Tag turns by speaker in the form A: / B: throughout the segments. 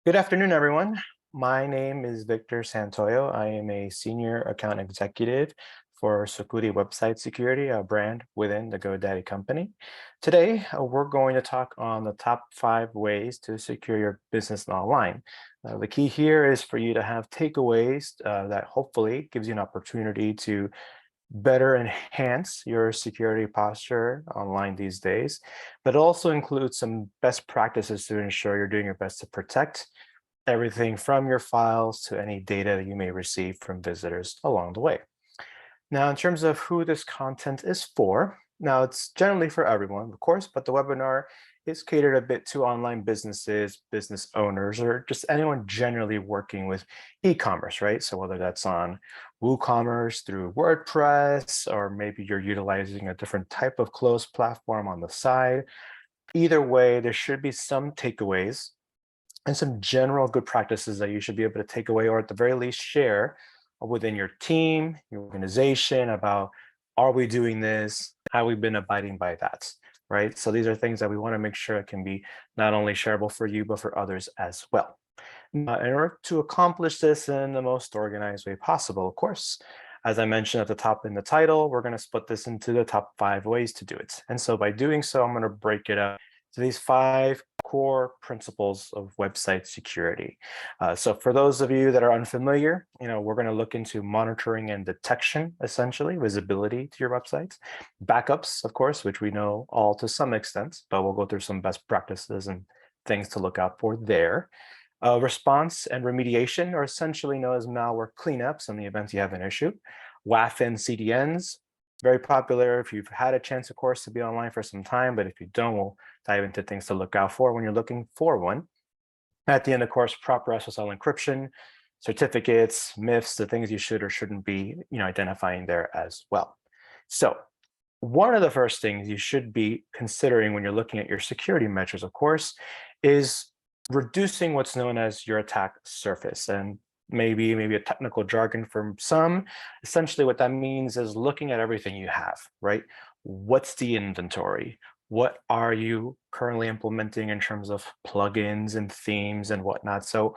A: Good afternoon, everyone. My name is Victor Santoyo. I am a senior account executive for Security Website Security, a brand within the GoDaddy company. Today, we're going to talk on the top 5 ways to secure your business online. The key here is for you to have takeaways that hopefully gives you an opportunity to better enhance your security posture online these days, but also include some best practices to ensure you're doing your best to protect everything from your files to any data that you may receive from visitors along the way. Now, in terms of who this content is for, now it's generally for everyone, of course, but the webinar is catered a bit to online businesses, business owners, or just anyone generally working with e-commerce, right? So whether that's on WooCommerce through WordPress, or maybe you're utilizing a different type of closed platform on the side, either way, there should be some takeaways and some general good practices that you should be able to take away, or at the very least share within your team, your organization about, are we doing this? Have we been abiding by that? Right? So these are things that we want to make sure it can be not only shareable for you, but for others as well. In order to accomplish this in the most organized way possible, of course, as I mentioned at the top in the title, we're going to split this into the top 5 ways to do it. And so by doing so, I'm going to break it up to these 5 core principles of website security. So for those of you that are unfamiliar, we're going to look into monitoring and detection, essentially, visibility to your websites, backups, of course, which we know all to some extent, but we'll go through some best practices and things to look out for there. Response and remediation are essentially known as malware cleanups in the event you have an issue. WAF and CDNs, very popular if you've had a chance, of course, to be online for some time, but if you don't, we'll dive into things to look out for when you're looking for one. At the end, of course, proper SSL encryption, certificates, myths, the things you should or shouldn't be identifying there as well. So one of the first things you should be considering when you're looking at your security measures, of course, is reducing what's known as your attack surface. And maybe a technical jargon from some. Essentially, what that means is looking at everything you have, right? What's the inventory? What are you currently implementing in terms of plugins and themes and whatnot? So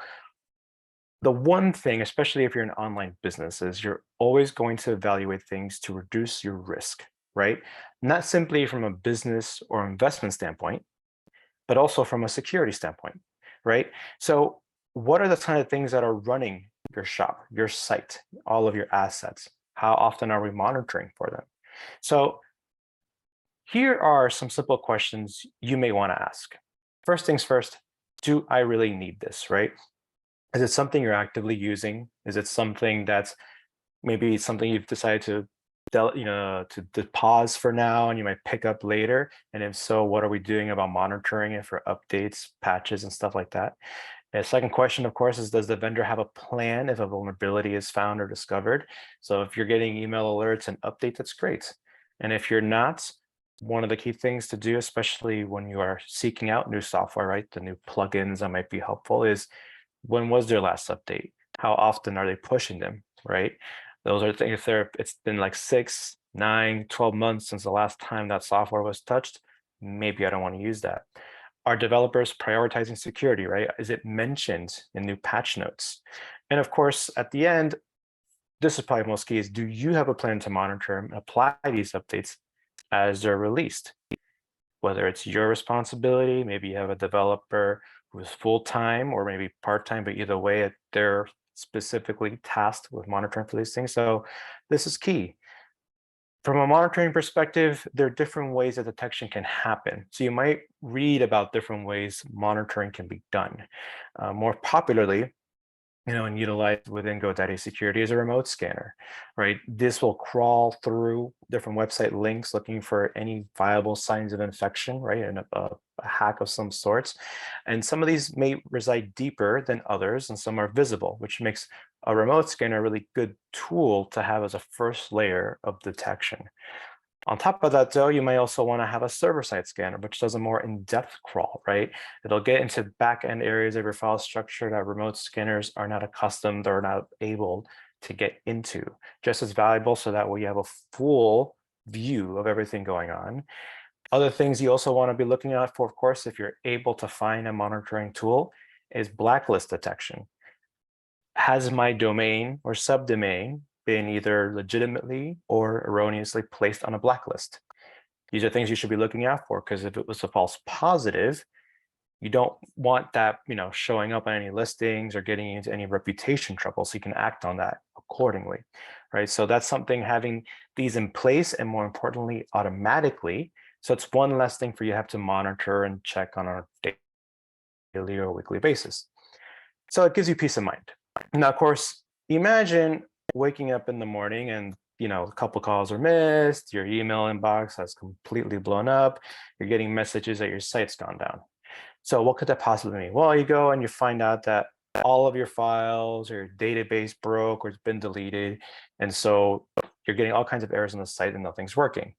A: the one thing, especially if you're an online business, is you're always going to evaluate things to reduce your risk, right? Not simply from a business or investment standpoint, but also from a security standpoint, right? So what are the kind of things that are running your shop, your site, all of your assets? How often are we monitoring for them? So here are some simple questions you may want to ask. First things first, do I really need this, right? Is it something you're actively using? Is it something that's maybe something you've decided to to pause for now and you might pick up later? And if so, what are we doing about monitoring it for updates, patches, and stuff like that? A second question, of course, is does the vendor have a plan if a vulnerability is found or discovered? So if you're getting email alerts and updates, that's great. And if you're not, one of the key things to do, especially when you are seeking out new software, right? The new plugins that might be helpful is, when was their last update? How often are they pushing them, right? Those are things. If it's been like 6, 9, 12 months since the last time that software was touched, maybe I don't want to use that. Are developers prioritizing security, right? Is it mentioned in new patch notes? And of course, at the end, this is probably most key, is do you have a plan to monitor and apply these updates as they're released? Whether it's your responsibility, maybe you have a developer who is full-time or maybe part-time, but either way, they're specifically tasked with monitoring for these things. So this is key. From a monitoring perspective, there are different ways that detection can happen. So you might read about different ways monitoring can be done. More popularly, and utilized within GoDaddy Security is a remote scanner, right? This will crawl through different website links looking for any viable signs of infection, right? And a hack of some sorts. And some of these may reside deeper than others, and some are visible, which makes a remote scanner a really good tool to have as a first layer of detection. On top of that, though, you may also want to have a server-side scanner, which does a more in-depth crawl, right? It'll get into back-end areas of your file structure that remote scanners are not accustomed or not able to get into. Just as valuable, so that way you have a full view of everything going on. Other things you also want to be looking out for, of course, if you're able to find a monitoring tool, is blacklist detection. Has my domain or subdomain been either legitimately or erroneously placed on a blacklist? These are things you should be looking out for, because if it was a false positive, you don't want that, showing up on any listings or getting into any reputation trouble, so you can act on that accordingly, right? So that's something, having these in place, and more importantly, automatically. So it's one less thing for you to have to monitor and check on a daily or weekly basis. So it gives you peace of mind. Now, of course, imagine waking up in the morning and a couple calls are missed, your email inbox has completely blown up, you're getting messages that your site's gone down. So what could that possibly mean? Well, you go and you find out that all of your files or your database broke or it's been deleted. And so you're getting all kinds of errors on the site and nothing's working,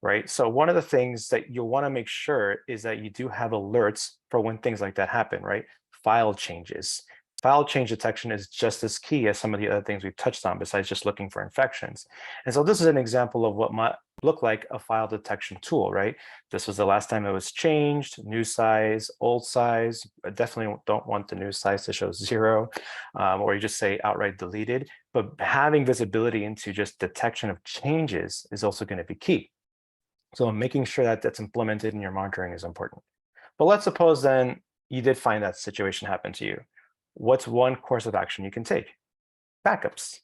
A: right? So one of the things that you'll want to make sure is that you do have alerts for when things like that happen, right? File changes. File change detection is just as key as some of the other things we've touched on, besides just looking for infections. And so this is an example of what might look like a file detection tool, right? This was the last time it was changed, new size, old size. I definitely don't want the new size to show 0, or you just say outright deleted. But having visibility into just detection of changes is also going to be key. So making sure that that's implemented in your monitoring is important. But let's suppose then you did find that situation happen to you. What's one course of action you can take? Backups.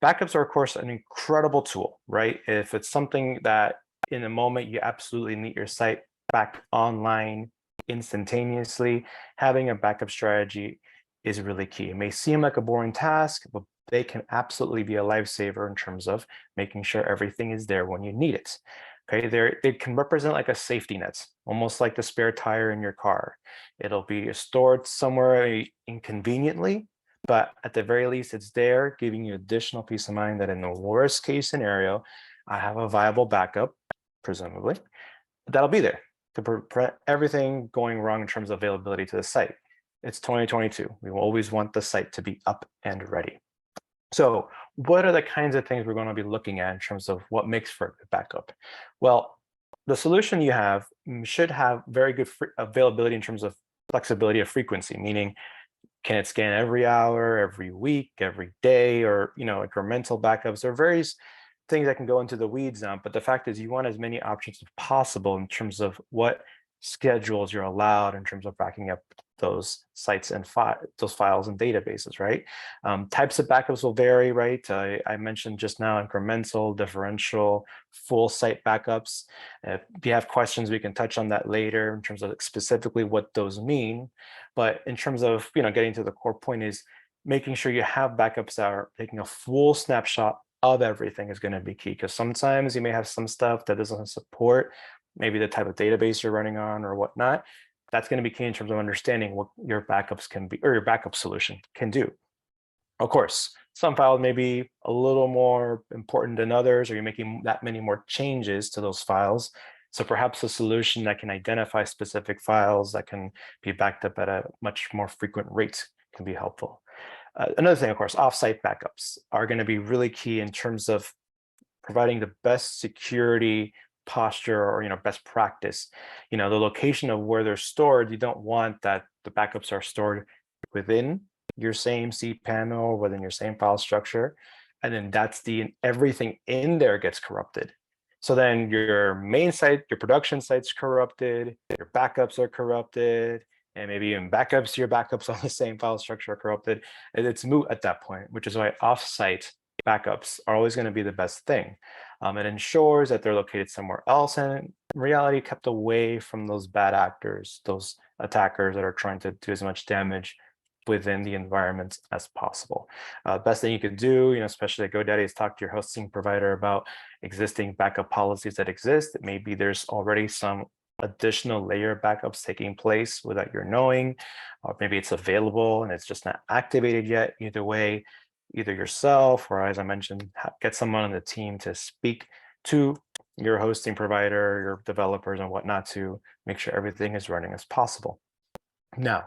A: Backups are, of course, an incredible tool, right? If it's something that in a moment you absolutely need your site back online instantaneously, having a backup strategy is really key. It may seem like a boring task, but they can absolutely be a lifesaver in terms of making sure everything is there when you need it. Okay, they can represent like a safety net, almost like the spare tire in your car. It'll be stored somewhere inconveniently, but at the very least, it's there, giving you additional peace of mind that in the worst case scenario, I have a viable backup, presumably, that'll be there to prevent everything going wrong in terms of availability to the site. It's 2022. We will always want the site to be up and ready. So what are the kinds of things we're going to be looking at in terms of what makes for a good backup? Well, the solution you have should have very good availability in terms of flexibility of frequency, meaning can it scan every hour, every week, every day, or incremental backups? There are various things that can go into the weeds on, but the fact is you want as many options as possible in terms of what schedules you're allowed in terms of backing up those sites and those files and databases, right? Types of backups will vary, right? I mentioned just now incremental, differential, full site backups. If you have questions, we can touch on that later in terms of specifically what those mean. But in terms of getting to the core point, is making sure you have backups that are taking a full snapshot of everything is going to be key, because sometimes you may have some stuff that doesn't support maybe the type of database you're running on or whatnot. That's going to be key in terms of understanding what your backups can be, or your backup solution can do. Of course, some files may be a little more important than others, or you're making that many more changes to those files. So perhaps a solution that can identify specific files that can be backed up at a much more frequent rate can be helpful. Another thing, of course, offsite backups are going to be really key in terms of providing the best security posture or best practice. The location of where they're stored, you don't want that the backups are stored within your same cPanel or within your same file structure, and then everything in there gets corrupted. So then your main site, your production site's corrupted, your backups are corrupted, and maybe even backups to your backups on the same file structure are corrupted. And it's moot at that point, which is why offsite backups are always going to be the best thing. It ensures that they're located somewhere else and in reality kept away from those bad actors, those attackers that are trying to do as much damage within the environment as possible. Best thing you could do, especially at GoDaddy, is talk to your hosting provider about existing backup policies that exist. Maybe there's already some additional layer backups taking place without your knowing, or maybe it's available and it's just not activated yet. Either way, either yourself or, as I mentioned, get someone on the team to speak to your hosting provider, your developers and whatnot to make sure everything is running as possible. Now,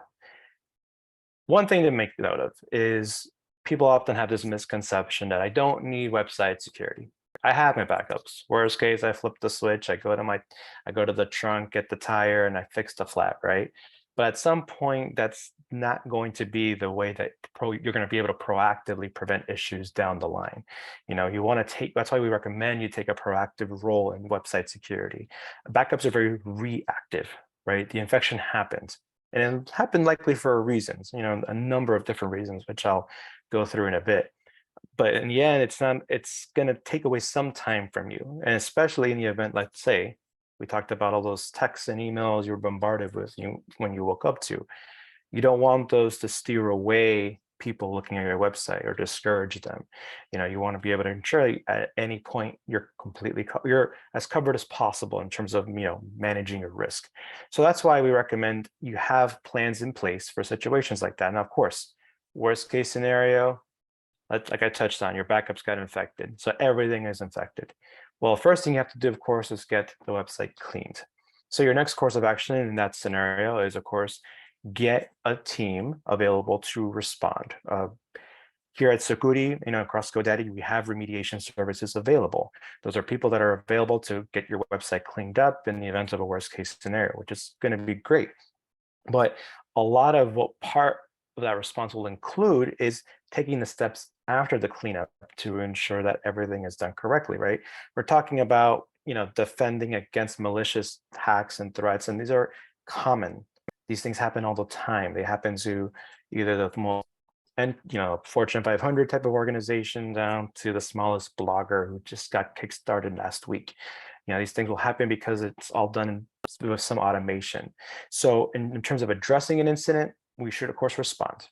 A: one thing to make note of is people often have this misconception that I don't need website security. I have my backups. Worst case, I flip the switch, I go to the trunk, get the tire, and I fix the flat, right? But at some point, that's not going to be the way that you're going to be able to proactively prevent issues down the line. You want to that's why we recommend you take a proactive role in website security. Backups are very reactive, right? The infection happens, and it happened likely for reasons, a number of different reasons, which I'll go through in a bit. But in the end, it's going to take away some time from you. And especially in the event, let's say, we talked about all those texts and emails you were bombarded with when you woke up to. You don't want those to steer away people looking at your website or discourage them. You want to be able to ensure at any point you're you're as covered as possible in terms of managing your risk. So that's why we recommend you have plans in place for situations like that. Now, of course, worst case scenario, like I touched on, your backups got infected. So everything is infected. Well, first thing you have to do, of course, is get the website cleaned. So your next course of action in that scenario is, of course, get a team available to respond. Here at Security, across GoDaddy, we have remediation services available. Those are people that are available to get your website cleaned up in the event of a worst case scenario, which is going to be great. But a lot of what part of that response will include is taking the steps after the cleanup to ensure that everything is done correctly, right? We're talking about, defending against malicious hacks and threats, and these are common. These things happen all the time. They happen to either the most Fortune 500 type of organization down to the smallest blogger who just got kickstarted last week. These things will happen because it's all done with some automation. So in terms of addressing an incident, we should, of course, respond.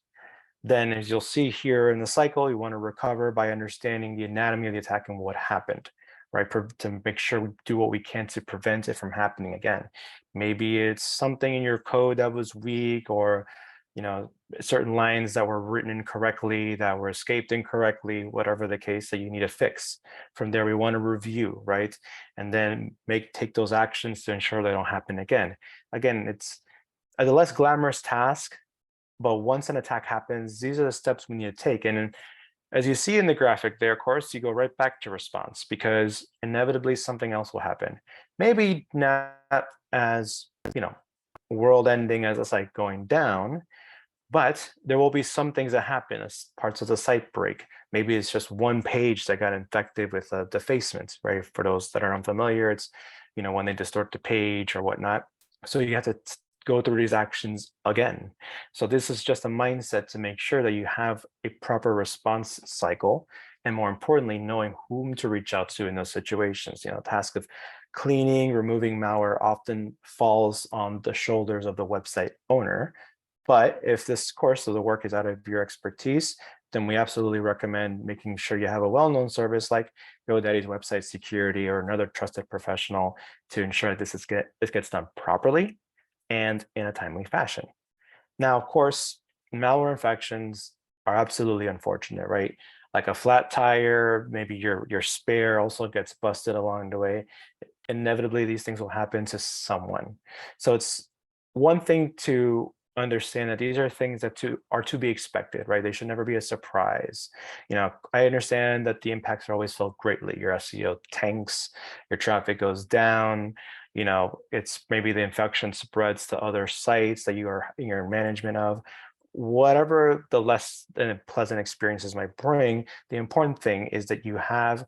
A: Then, as you'll see here in the cycle, you want to recover by understanding the anatomy of the attack and what happened, right? To make sure we do what we can to prevent it from happening again. Maybe it's something in your code that was weak, or certain lines that were written incorrectly, that were escaped incorrectly, whatever the case that you need to fix. From there, we want to review, right? And then take those actions to ensure they don't happen again. Again, it's a less glamorous task, but once an attack happens, these are the steps we need to take. And as you see in the graphic there, of course, you go right back to response, because inevitably something else will happen. Maybe not as, world ending as a site going down, but there will be some things that happen as parts of the site break. Maybe it's just one page that got infected with a defacement, right? For those that are unfamiliar, it's, when they distort the page or whatnot. So you have to go through these actions again. So this is just a mindset to make sure that you have a proper response cycle, and more importantly, knowing whom to reach out to in those situations. The task of cleaning, removing malware often falls on the shoulders of the website owner. But if this course of the work is out of your expertise, then we absolutely recommend making sure you have a well-known service like GoDaddy's Website Security or another trusted professional to ensure this gets done properly and in a timely fashion. Now, of course, malware infections are absolutely unfortunate, right? Like a flat tire, maybe your spare also gets busted along the way. Inevitably, these things will happen to someone. So it's one thing to understand that these are things that are to be expected, right? They should never be a surprise. I understand that the impacts are always felt greatly. Your SEO tanks, your traffic goes down. It's maybe the infection spreads to other sites that you are in your management of. Whatever the less than pleasant experiences might bring, the important thing is that you have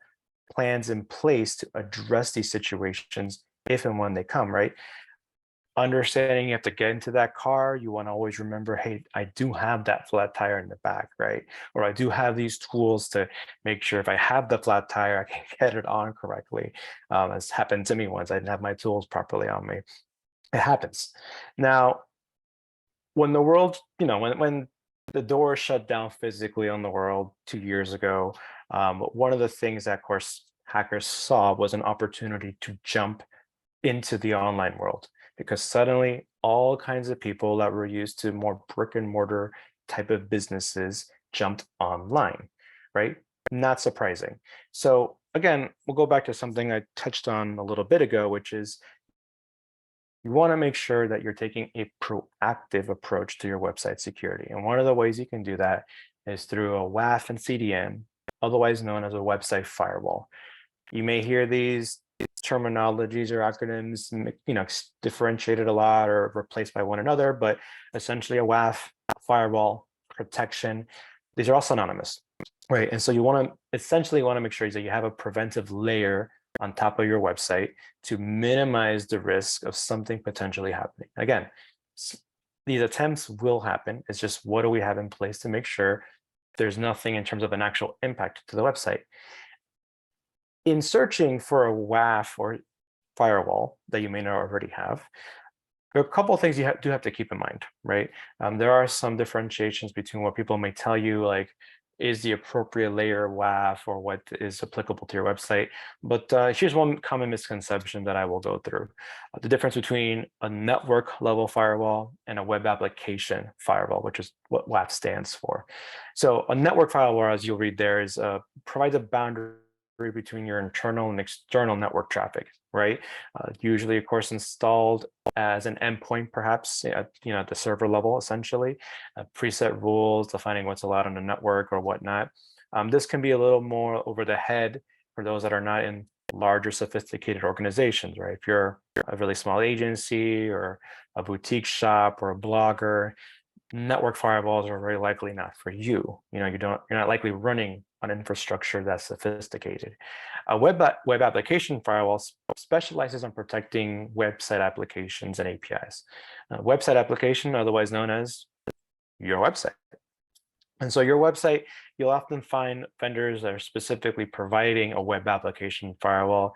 A: plans in place to address these situations if and when they come, right? Understanding you have to get into that car, you want to always remember, hey, I do have that flat tire in the back, right? Or I do have these tools to make sure if I have the flat tire, I can get it on correctly. It's happened to me once. I didn't have my tools properly on me. It happens. Now, when the world, when the door shut down physically on the world 2 years ago, one of the things that, of course, hackers saw was an opportunity to jump into the online world, because suddenly all kinds of people that were used to more brick and mortar type of businesses jumped online, right? Not surprising. So again, we'll go back to something I touched on a little bit ago, which is you want to make sure that you're taking a proactive approach to your website security. And one of the ways you can do that is through a WAF and CDN, otherwise known as a website firewall. You may hear these terminologies or acronyms, differentiated a lot or replaced by one another, but essentially a WAF firewall, protection, these are all synonymous, right? And so you want to essentially make sure that you have a preventive layer on top of your website to minimize the risk of something potentially happening. Again, these attempts will happen. It's just what do we have in place to make sure there's nothing in terms of an actual impact to the website. In searching for a WAF or firewall that you may not already have, there are a couple of things you do have to keep in mind, right? There are some differentiations between what people may tell you, like, is the appropriate layer WAF or what is applicable to your website. But here's one common misconception that I will go through. The difference between a network level firewall and a web application firewall, which is what WAF stands for. So a network firewall, as you'll read there, is provides a boundary between your internal and external network traffic, right? Usually, of course, installed as an endpoint, perhaps at the server level, essentially, preset rules defining what's allowed on the network or whatnot. This can be a little more over the head for those that are not in larger, sophisticated organizations, right? If you're a really small agency or a boutique shop or a blogger, network firewalls are very likely not for you. You're not likely running an infrastructure that's sophisticated. A web application firewall specializes on protecting website applications and APIs. Website application, otherwise known as your website. And so your website, you'll often find vendors that are specifically providing a web application firewall,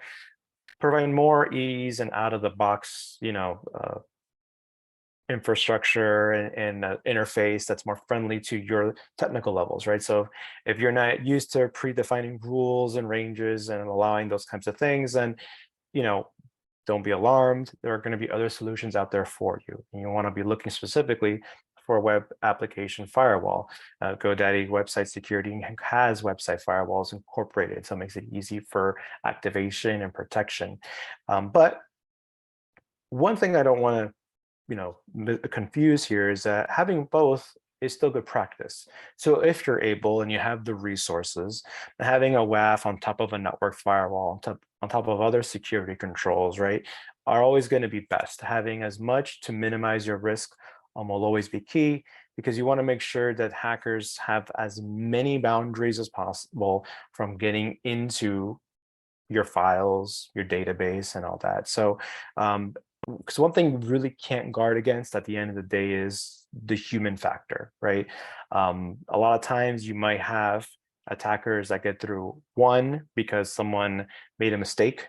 A: providing more ease and out of the box, infrastructure and interface that's more friendly to your technical levels, right? So if you're not used to predefining rules and ranges and allowing those kinds of things, then don't be alarmed. There are going to be other solutions out there for you. And you want to be looking specifically for a web application firewall. GoDaddy Website Security has website firewalls incorporated, so it makes it easy for activation and protection. But one thing I don't want to confused here is that having both is still good practice. So if you're able and you have the resources, having a WAF on top of a network firewall, on top of other security controls, right, are always going to be best. Having as much to minimize your risk will always be key, because you want to make sure that hackers have as many boundaries as possible from getting into your files, your database, and all that. So because one thing we really can't guard against at the end of the day is the human factor, right? A lot of times you might have attackers that get through, one, because someone made a mistake,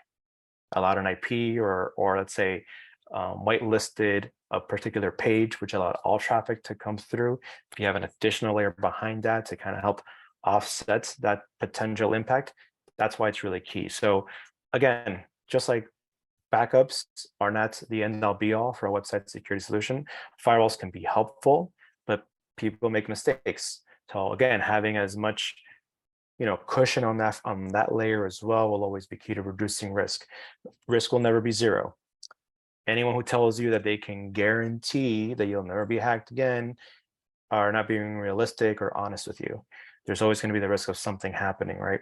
A: allowed an IP, or let's say whitelisted a particular page, which allowed all traffic to come through. If you have an additional layer behind that to kind of help offset that potential impact, that's why it's really key. So again, just like backups are not the end all be all for a website security solution, firewalls can be helpful, but people make mistakes. So again, having as much cushion on that layer as well will always be key to reducing risk. Risk will never be zero. Anyone who tells you that they can guarantee that you'll never be hacked again are not being realistic or honest with you. There's always going to be the risk of something happening, right?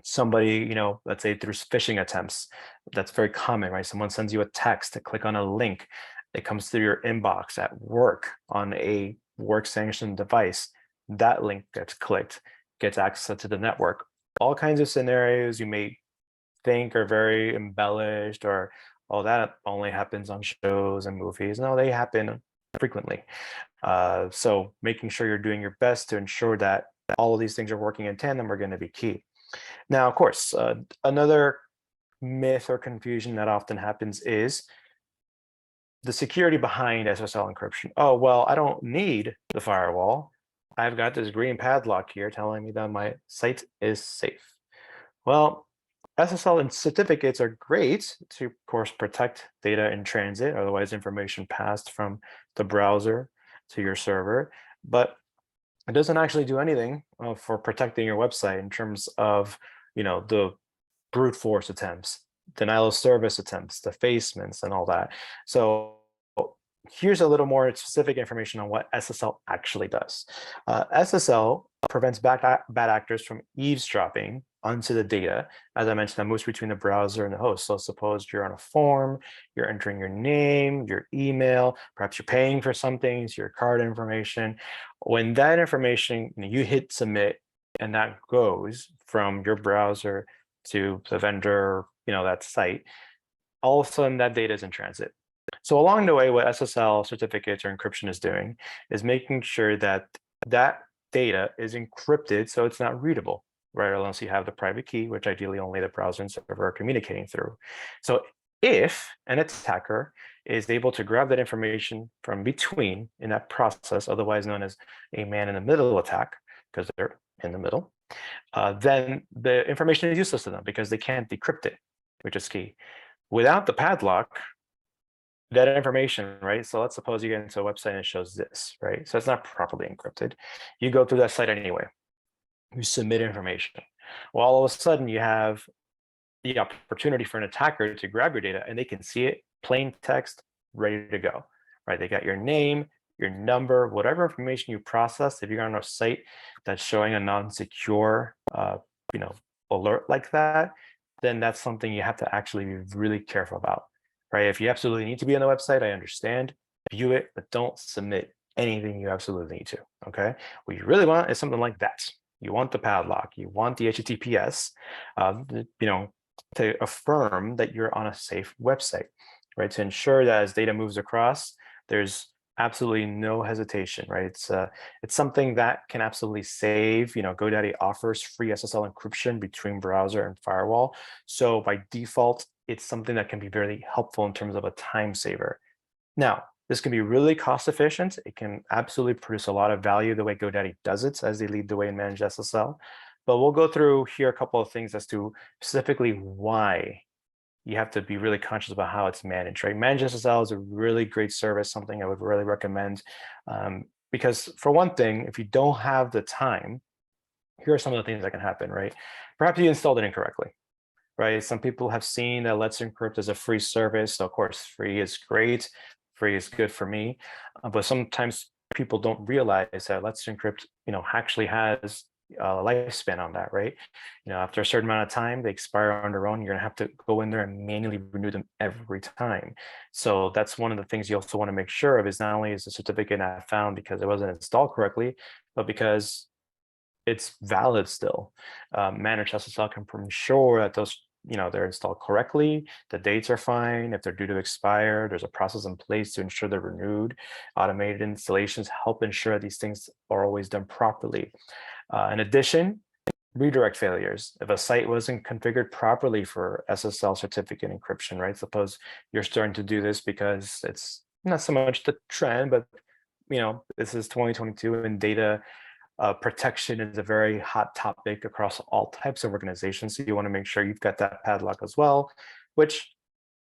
A: Somebody, let's say through phishing attempts, that's very common, right? Someone sends you a text to click on a link. It comes through your inbox at work on a work sanctioned device. That link gets clicked, gets access to the network. All kinds of scenarios you may think are very embellished, or, oh, that only happens on shows and movies. No, they happen frequently. So making sure you're doing your best to ensure that all of these things are working in tandem are going to be key. Now, of course, another myth or confusion that often happens is the security behind SSL encryption. Oh, well, I don't need the firewall. I've got this green padlock here telling me that my site is safe. Well, SSL certificates are great to, of course, protect data in transit, otherwise information passed from the browser to your server, but it doesn't actually do anything for protecting your website in terms of, the brute force attempts, denial of service attempts, defacements, and all that. So here's a little more specific information on what SSL actually does. SSL prevents bad actors from eavesdropping onto the data. As I mentioned, that moves between the browser and the host. So suppose you're on a form, you're entering your name, your email, perhaps you're paying for something, it's your card information. When that information, you hit submit, and that goes from your browser to the vendor, that site, all of a sudden that data is in transit. So along the way, what SSL certificates or encryption is doing is making sure that that data is encrypted so it's not readable, right? Unless you have the private key, which ideally only the browser and server are communicating through. So if an attacker is able to grab that information from between in that process, otherwise known as a man-in-the-middle attack, because they're in the middle, then the information is useless to them because they can't decrypt it, which is key. Without the padlock, that information, right? So let's suppose you get into a website and it shows this, right? So it's not properly encrypted. You go through that site anyway. You submit information. Well, all of a sudden you have the opportunity for an attacker to grab your data and they can see it, plain text, ready to go, right? They got your name, your number, whatever information you process. If you're on a site that's showing a non-secure, alert like that, then that's something you have to actually be really careful about, right? If you absolutely need to be on the website, I understand, view it, but don't submit anything you absolutely need to, okay? What you really want is something like that. You want the padlock, you want the HTTPS, to affirm that you're on a safe website, right? To ensure that as data moves across, there's absolutely no hesitation, right? It's something that can absolutely save. GoDaddy offers free SSL encryption between browser and firewall. So by default, it's something that can be very helpful in terms of a time saver. Now, this can be really cost efficient. It can absolutely produce a lot of value the way GoDaddy does it as they lead the way in managed SSL. But we'll go through here a couple of things as to specifically why you have to be really conscious about how it's managed, right? Managed SSL is a really great service, something I would really recommend. Because for one thing, if you don't have the time, here are some of the things that can happen, right? Perhaps you installed it incorrectly, right? Some people have seen that Let's Encrypt as a free service. So of course, free is great. Free is good for me. But sometimes people don't realize that Let's Encrypt, actually has a lifespan on that, right? After a certain amount of time, they expire on their own. You're gonna have to go in there and manually renew them every time. So that's one of the things you also want to make sure of is not only is the certificate not found because it wasn't installed correctly, but because it's valid still. Managed SSL can ensure that those, they're installed correctly, the dates are fine. If they're due to expire, there's a process in place to ensure they're renewed. Automated installations help ensure these things are always done properly. In addition, redirect failures. If a site wasn't configured properly for SSL certificate encryption, right? Suppose you're starting to do this because it's not so much the trend, but this is 2022 and data protection is a very hot topic across all types of organizations. So you want to make sure you've got that padlock as well, which,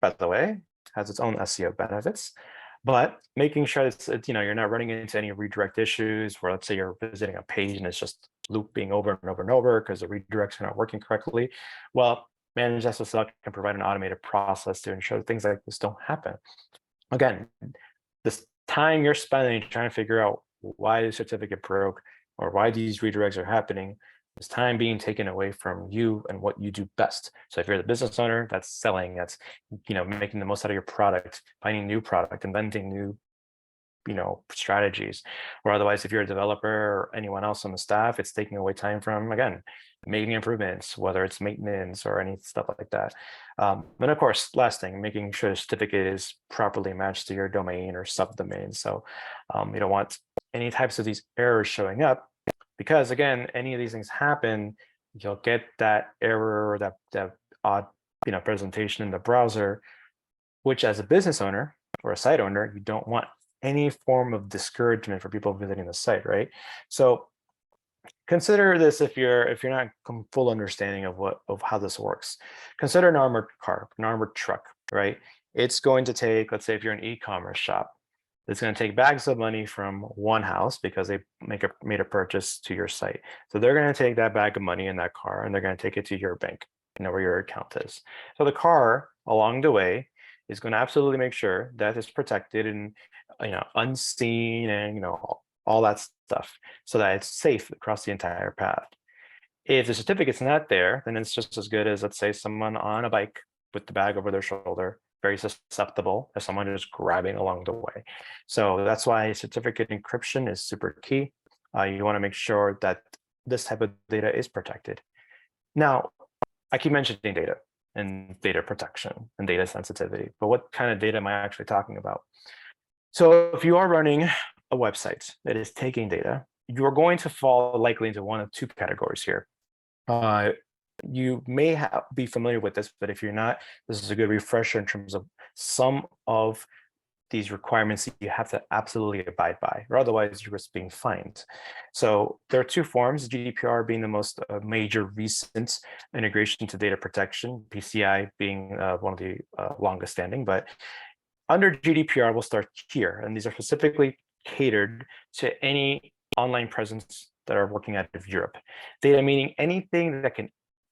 A: by the way, has its own SEO benefits. But making sure that you're not running into any redirect issues where, let's say, you're visiting a page and it's just looping over and over and over because the redirects are not working correctly. Well, Managed SSL can provide an automated process to ensure that things like this don't happen. Again, this time you're spending trying to figure out why the certificate broke or why these redirects are happening is time being taken away from you and what you do best. So if you're the business owner, that's selling, that's making the most out of your product, finding new product, inventing new strategies. Or otherwise, if you're a developer or anyone else on the staff, it's taking away time from, again, making improvements, whether it's maintenance or any stuff like that. And of course, last thing, making sure the certificate is properly matched to your domain or subdomain. So you don't want any types of these errors showing up, because again, any of these things happen, you'll get that error or that odd presentation in the browser, which as a business owner or a site owner, you don't want any form of discouragement for people visiting the site, right? So consider this if you're not full understanding of how this works. Consider an armored car, an armored truck, right? It's going to take, let's say if you're an e-commerce shop, it's going to take bags of money from one house because they made a purchase to your site. So they're going to take that bag of money in that car and they're going to take it to your bank, where your account is. So the car along the way is going to absolutely make sure that it's protected and unseen and all that stuff, so that it's safe across the entire path. If the certificate's not there, then it's just as good as, let's say, someone on a bike with the bag over their shoulder, very susceptible as someone who's grabbing along the way. So that's why certificate encryption is super key. You want to make sure that this type of data is protected. Now, I keep mentioning data and data protection and data sensitivity, but what kind of data am I actually talking about? So if you are running a website that is taking data, you're going to fall likely into one of two categories here. You may be familiar with this, but if you're not, this is a good refresher in terms of some of these requirements that you have to absolutely abide by, or otherwise you risk being fined. So there are two forms, GDPR being the most major recent integration to data protection, PCI being one of the longest standing, but under GDPR, we'll start here, and these are specifically catered to any online presence that are working out of Europe. Data meaning anything that can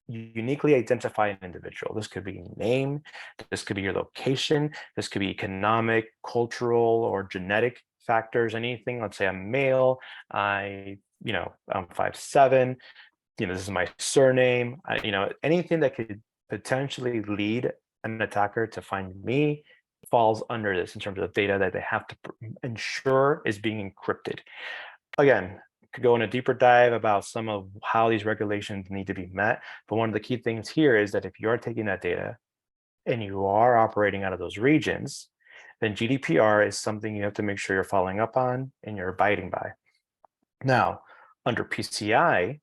A: uniquely identify an individual. This could be name, this could be your location, this could be economic, cultural, or genetic factors, anything. Let's say I'm male, I'm 5'7", this is my surname, anything that could potentially lead an attacker to find me falls under this in terms of data that they have to ensure is being encrypted. Again, could go in a deeper dive about some of how these regulations need to be met. But one of the key things here is that if you're taking that data and you are operating out of those regions, then GDPR is something you have to make sure you're following up on and you're abiding by. Now, under PCI,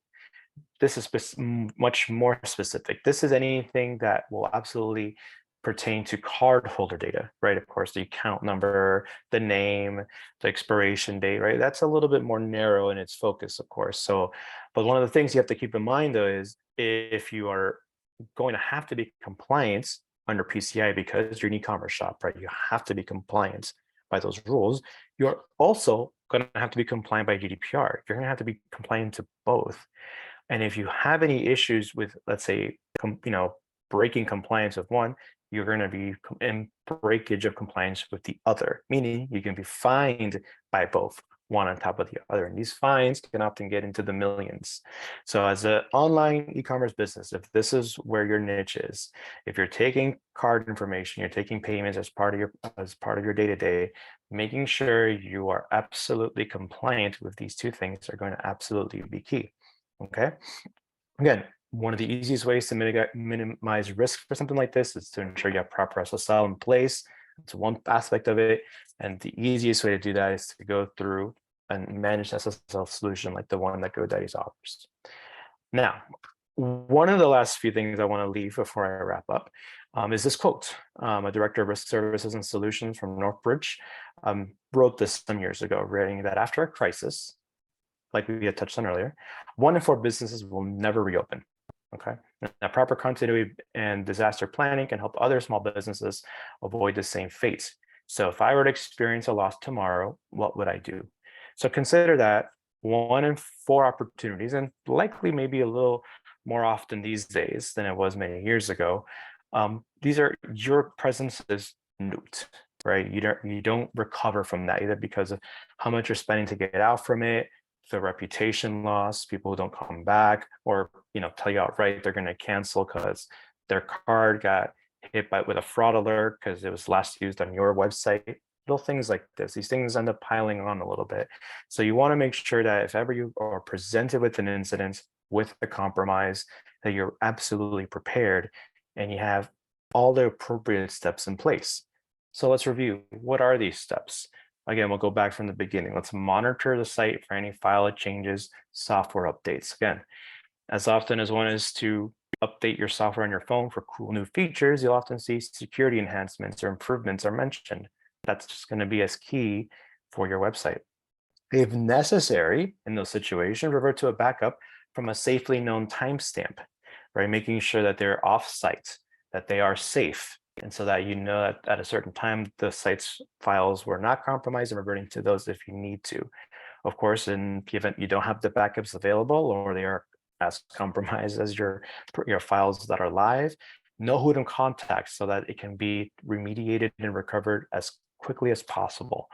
A: this is much more specific. This is anything that will absolutely pertain to cardholder data, right? Of course, the account number, the name, the expiration date, right? That's a little bit more narrow in its focus, of course. So, but one of the things you have to keep in mind though is if you are going to have to be compliant under PCI because you're an e-commerce shop, right? You have to be compliant by those rules. You're also going to have to be compliant by GDPR. You're going to have to be compliant to both. And if you have any issues with, let's say, breaking compliance of one, you're going to be in breakage of compliance with the other, meaning you can be fined by both, one on top of the other. And these fines can often get into the millions. So as an online e-commerce business, if this is where your niche is, if you're taking card information, you're taking payments as part of your day-to-day, making sure you are absolutely compliant with these two things are going to absolutely be key. Okay. Again, one of the easiest ways to minimize risk for something like this is to ensure you have proper SSL in place. It's one aspect of it. And the easiest way to do that is to go through and manage SSL solution like the one that GoDaddy offers. Now, one of the last few things I want to leave before I wrap up is this quote. A director of risk services and solutions from Northbridge wrote this some years ago, writing that after a crisis, like we had touched on earlier, 1 in 4 businesses will never reopen. Okay. Now, proper continuity and disaster planning can help other small businesses avoid the same fate. So if I were to experience a loss tomorrow, what would I do? So consider that 1 in 4 opportunities, and likely maybe a little more often these days than it was many years ago. These are your presence is nuked, right? You don't recover from that either because of how much you're spending to get out from it, the reputation loss, people who don't come back, or tell you outright they're going to cancel because their card got hit with a fraud alert because it was last used on your website. Little things like this, these things end up piling on a little bit. So you want to make sure that if ever you are presented with an incident, with a compromise, that you're absolutely prepared and you have all the appropriate steps in place. So let's review. What are these steps? Again, we'll go back from the beginning. Let's monitor the site for any file changes, software updates. Again, as often as one is to update your software on your phone for cool new features, you'll often see security enhancements or improvements are mentioned. That's just going to be as key for your website. If necessary, in those situations, revert to a backup from a safely known timestamp, right? Making sure that they're off-site, that they are safe, and so that that at a certain time, the site's files were not compromised and reverting to those if you need to. Of course, in the event you don't have the backups available or they are as compromised as your files that are live, know who to contact so that it can be remediated and recovered as quickly as possible.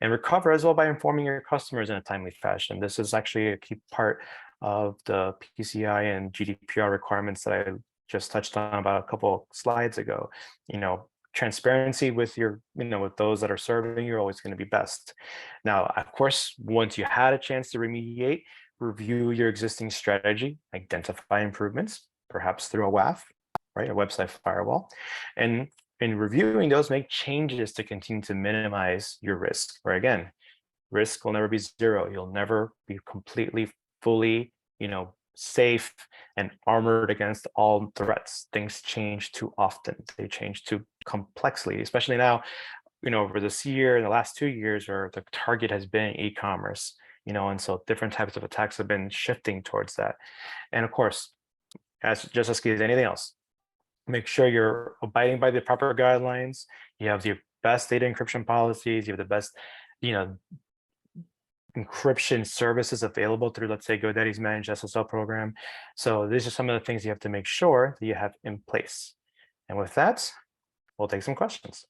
A: and recover as well by informing your customers in a timely fashion. This is actually a key part of the PCI and GDPR requirements that I just touched on about a couple slides ago. Transparency with with those that are serving you are always going to be best. Now, of course, once you had a chance to remediate, review your existing strategy, identify improvements, perhaps through a WAF, right, a website firewall, and in reviewing those, make changes to continue to minimize your risk. Where again, risk will never be zero. You'll never be completely, fully, safe and armored against all threats. Things change too often. They change too complexly, especially now, over this year, in the last 2 years, where the target has been e-commerce, and so different types of attacks have been shifting towards that. And of course, just as key as anything else, make sure you're abiding by the proper guidelines. You have the best data encryption policies. You have the best, encryption services available through, let's say, GoDaddy's managed SSL program. So these are some of the things you have to make sure that you have in place. And with that, we'll take some questions.